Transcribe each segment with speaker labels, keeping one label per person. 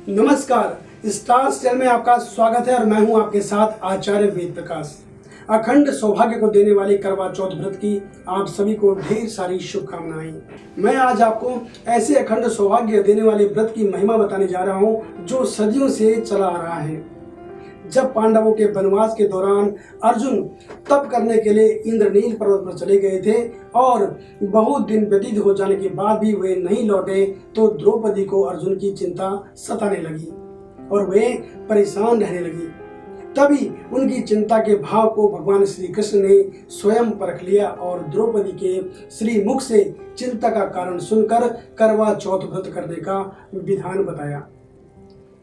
Speaker 1: नमस्कार, stars channel में आपका स्वागत है और मैं हूं आपके साथ आचार्य वेद प्रकाश। अखंड सौभाग्य को देने वाले करवा चौथ व्रत की आप सभी को ढेर सारी शुभकामनाएं। मैं आज आपको ऐसे अखंड सौभाग्य देने वाले व्रत की महिमा बताने जा रहा हूं जो सदियों से चला आ रहा है। जब पांडवों के वनवास के दौरान अर्जुन तप करने के लिए इंद्रनील पर्वत पर चले गए थे और बहुत दिन व्यतीत हो जाने के बाद भी वे नहीं लौटे, तो द्रौपदी को अर्जुन की चिंता सताने लगी और वे परेशान रहने लगी। तभी उनकी चिंता के भाव को भगवान श्री कृष्ण ने स्वयं परख लिया और द्रौपदी के श्री मुख से चिंता का कारण सुनकर करवा चौथ व्रत करने का विधान बताया।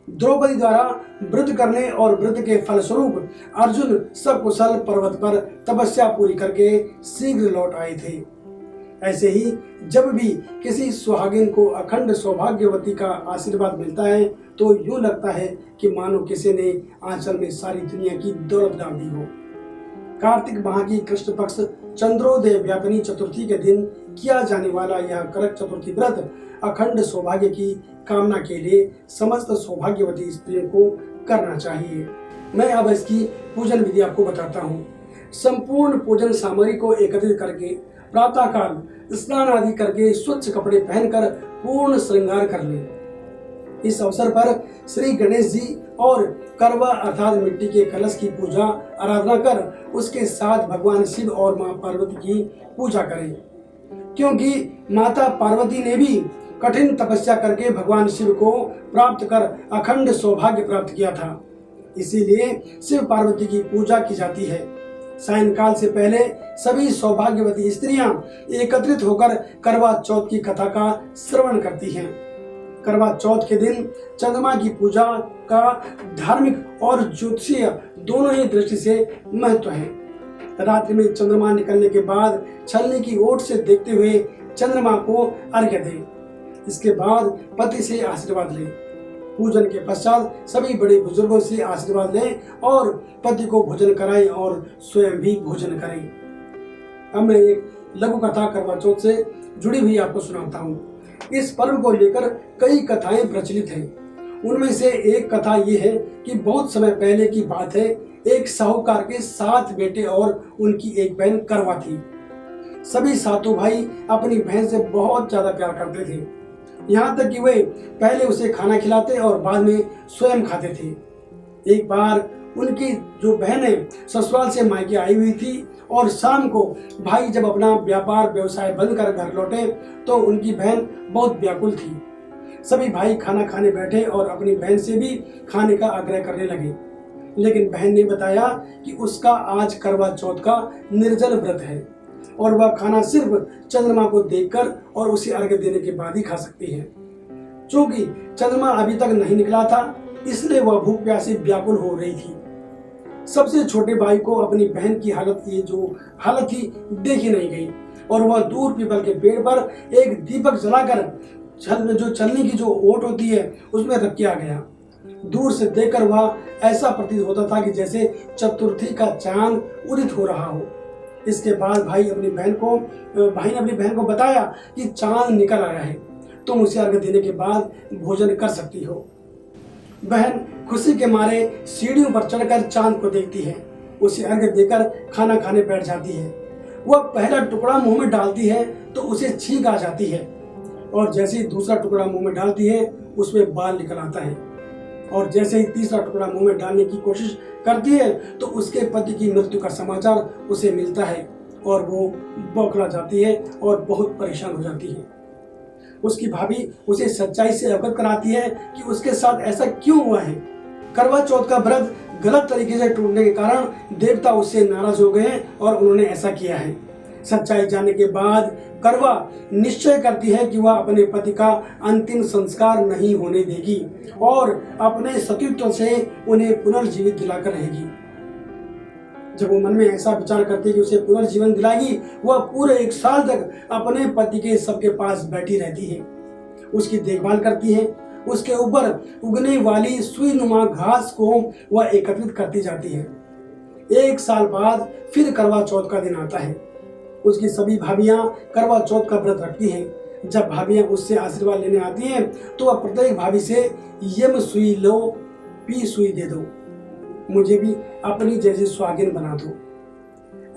Speaker 1: द्रौपदी द्वारा व्रत करने और व्रत के फलस्वरूप अर्जुन सकुशल पर्वत पर तपस्या पूरी करके शीघ्र लौट आए थे। ऐसे ही जब भी किसी सुहागिन को अखंड सौभाग्यवती का आशीर्वाद मिलता है तो यूं लगता है कि मानो किसी ने आंचल में सारी दुनिया की दौलत डाल दी हो। कार्तिक माह की कृष्ण पक्ष चंद्रोदय व्यापिनी चतुर्थी के दिन किया जाने वाला यह करक चतुर्थी व्रत अखंड सौभाग्य की कामना के लिए समस्त सौभाग्यवती स्त्रियों को करना चाहिए। मैं अब इसकी पूजन विधि आपको बताता हूँ। संपूर्ण पूजन सामग्री को एकत्रित करके प्रातः काल स्नान आदि करके स्वच्छ कपड़े पहनकर पूर्ण श्रृंगार कर लें। इस अवसर पर श्री गणेश जी और करवा अर्थात मिट्टी के कलश की पूजा आराधना कर उसके साथ भगवान शिव और मां पार्वती की पूजा करें, क्योंकि माता पार्वती ने भी कठिन तपस्या करके भगवान शिव को प्राप्त कर अखंड सौभाग्य प्राप्त किया था। इसीलिए शिव पार्वती की पूजा की जाती है। सायंकाल से पहले सभी सौभाग्यवती स्त्रियां एकत्रित होकर करवा चौथ की कथा का श्रवण करती हैं। करवा चौथ के दिन चंद्रमा की पूजा का धार्मिक और ज्योतिषीय दोनों ही दृष्टि से महत्व है। रात्रि में चंद्रमा निकलने के बाद छलनी की ओट से देखते हुए चंद्रमा को अर्घ्य दें। इसके बाद पति से आशीर्वाद लें। पूजन के पश्चात सभी बड़े बुजुर्गों से आशीर्वाद लें और पति को भोजन कराएं और स्वयं भी भोजन करें। अब मैं एक लघु कथा करवा चौथ से जुड़ी हुई आपको सुनाता हूँ। इस पर्व को लेकर कई कथाएं प्रचलित हैं। उनमें से एक कथा ये है कि बहुत समय पहले की बात है। एक साहूकार के 7 बेटे और उनकी एक बहन करवा थी। सभी सातों भाई अपनी बहन से बहुत ज्यादा प्यार करते थे, यहाँ तक कि वे पहले उसे खाना खिलाते और बाद में स्वयं खाते थे। एक बार उनकी जो बहन है ससुराल से मायके आई हुई थी और शाम को भाई जब अपना व्यापार व्यवसाय बंद कर घर लौटे तो उनकी बहन बहुत व्याकुल थी। सभी भाई खाना खाने बैठे और अपनी बहन से भी खाने का आग्रह करने लगे, लेकिन बहन ने बताया कि उसका आज करवा चौथ का निर्जल व्रत है और वह खाना सिर्फ चंद्रमा को देखकर और उसे अर्घ्य देने के बाद ही खा सकती है। चूंकि चंद्रमा अभी तक नहीं निकला था, इसलिए वह भूख प्यासी व्याकुल हो रही थी। सबसे छोटे भाई को अपनी बहन की ये जो हालत थी देखी नहीं गई और वह दूर पीपल के पेड़ पर एक दीपक जलाकर जो छलनी की जो ओट होती है उसमें रख के आ गया। दूर से देखकर वह ऐसा प्रतीत होता था कि जैसे चतुर्थी का चांद उदित हो रहा हो। इसके बाद भाई ने अपनी बहन को बताया कि चांद निकल आया है, तुम उसे अर्घ्य देने के बाद भोजन कर सकती हो। बहन खुशी के मारे सीढ़ियों पर चढ़कर चांद को देखती है, उसे अर्घ्य देकर खाना खाने बैठ जाती है। वह पहला टुकड़ा मुंह में डालती है तो उसे छींक आ जाती है और जैसे ही दूसरा टुकड़ा मुंह में डालती है उसमें बाल निकल आता है और जैसे ही तीसरा टुकड़ा मुंह में डालने की कोशिश करती है तो उसके पति की मृत्यु का समाचार उसे मिलता है और वो बौखला जाती है और बहुत परेशान हो जाती है। उसकी भाभी उसे सच्चाई से अवगत कराती है कि उसके साथ ऐसा क्यों हुआ है। करवा चौथ का व्रत गलत तरीके से टूटने के कारण देवता उससे नाराज हो गए और उन्होंने ऐसा किया है। सच्चाई जानने के बाद करवा निश्चय करती है कि वह अपने पति का अंतिम संस्कार नहीं होने देगी और अपने सतीत्व से उन्हें पुनर्जीवित दिलाकर रहेगी। जब वो मन में ऐसा विचार करती है कि उसे पुनर्जीवन दिलाएगी, वह पूरे 1 साल तक अपने पति के सबके पास बैठी रहती है, उसकी देखभाल करती है। उसके ऊपर उगने वाली सुईनुमा घास को वह एकत्रित करती जाती है। 1 साल बाद फिर करवा चौथ का दिन आता है। उसकी सभी भाभियां करवा चौथ का व्रत रखती हैं। जब भाभियां उससे आशीर्वाद लेने आती हैं तो वह प्रत्येक भाभी से यम सुई लो पी सुई दे दो, मुझे भी अपनी जैसी सुहागिन बना दो,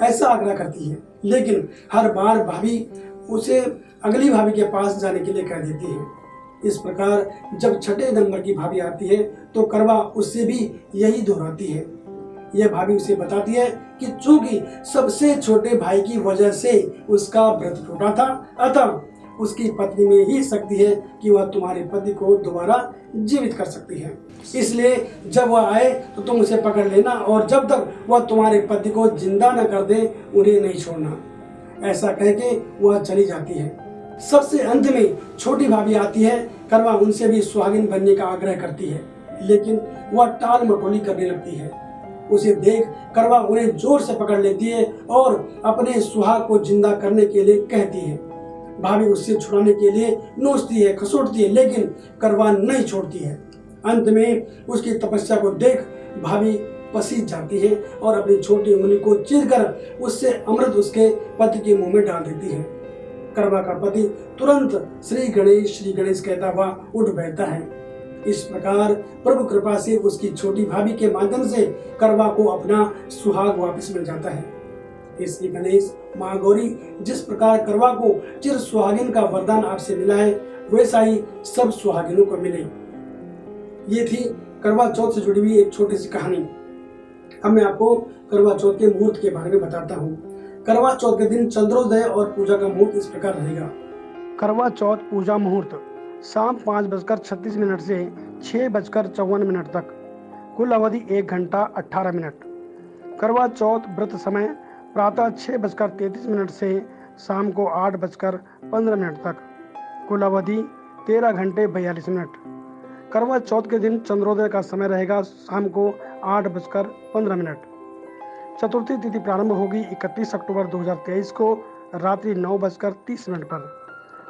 Speaker 1: ऐसा आग्रह करती है। लेकिन हर बार भाभी उसे अगली भाभी के पास जाने के लिए कह देती है। इस प्रकार जब छठे नंबर की भाभी आती है तो करवा उससे भी यही दोहराती है। यह भाभी उसे बताती है कि चूंकि सबसे छोटे भाई की वजह से उसका व्रत टूटा था, अतः उसकी पत्नी में ही शक्ति है कि वह तुम्हारे पति को दोबारा जीवित कर सकती है। इसलिए जब वह आए तो तुम उसे पकड़ लेना और जब तक वह तुम्हारे पति को जिंदा न कर दे उन्हें नहीं छोड़ना। ऐसा कह के वह चली जाती है। सबसे अंत में छोटी भाभी आती है। करवा उनसे भी सुहागिन बनने का आग्रह करती है, लेकिन वह टाल मटोली करने लगती है। उसे देख करवा उन्हें जोर से पकड़ लेती है और अपने सुहाग को जिंदा करने के लिए कहती है। भाभी उससे छुड़ाने के लिए नोचती है, खसोटती है, लेकिन करवा नहीं छोड़ती है। अंत में उसकी तपस्या को देख भाभी पसीज जाती है और अपनी छोटी उंगली को चीरकर उससे अमृत उसके पति के मुंह में डाल देती है। करवा का पति तुरंत श्री गणेश कहता हुआ उठ बैठता है। इस प्रकार प्रभु कृपा से उसकी छोटी भाभी के माध्यम से करवा को अपना सुहाग वापस मिल जाता है। इसलिए गणेश महागौरी जिस प्रकार करवा को चिर सुहागिन का वरदान आपसे मिला है, वैसा ही सब सुहागिनों को मिले। ये थी करवा चौथ से जुड़ी हुई एक छोटी सी कहानी। अब मैं आपको करवा चौथ के मुहूर्त के बारे में बताता हूँ। करवा चौथ के दिन चंद्रोदय और पूजा का मुहूर्त इस प्रकार रहेगा। करवा चौथ पूजा मुहूर्त शाम 5:36 से 6:54 तक, कुल अवधि 1 घंटा 18 मिनट। करवा चौथ व्रत समय प्रातः 6:33 से शाम को 8:15 तक, कुल अवधि 13 घंटे 42 मिनट। करवा चौथ के दिन चंद्रोदय का समय रहेगा शाम को 8:15। चतुर्थी तिथि प्रारंभ होगी 31 अक्टूबर 2023 को रात्रि 9:30 पर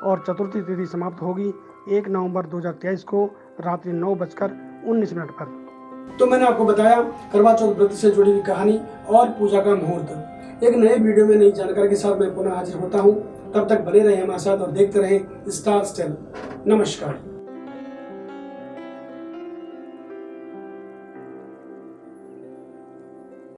Speaker 1: और चतुर्थी तिथि समाप्त होगी 1 नवंबर 2023 को रात्रि 9:19 पर। तो मैंने आपको बताया करवा चौथ व्रत से जुड़ी हुई कहानी और पूजा का मुहूर्त। एक नए वीडियो में नई जानकारी के साथ मैं पुनः हाजिर होता हूँ। तब तक बने रहें हमारे साथ और देखते रहें स्टार स्टाइल। नमस्कार।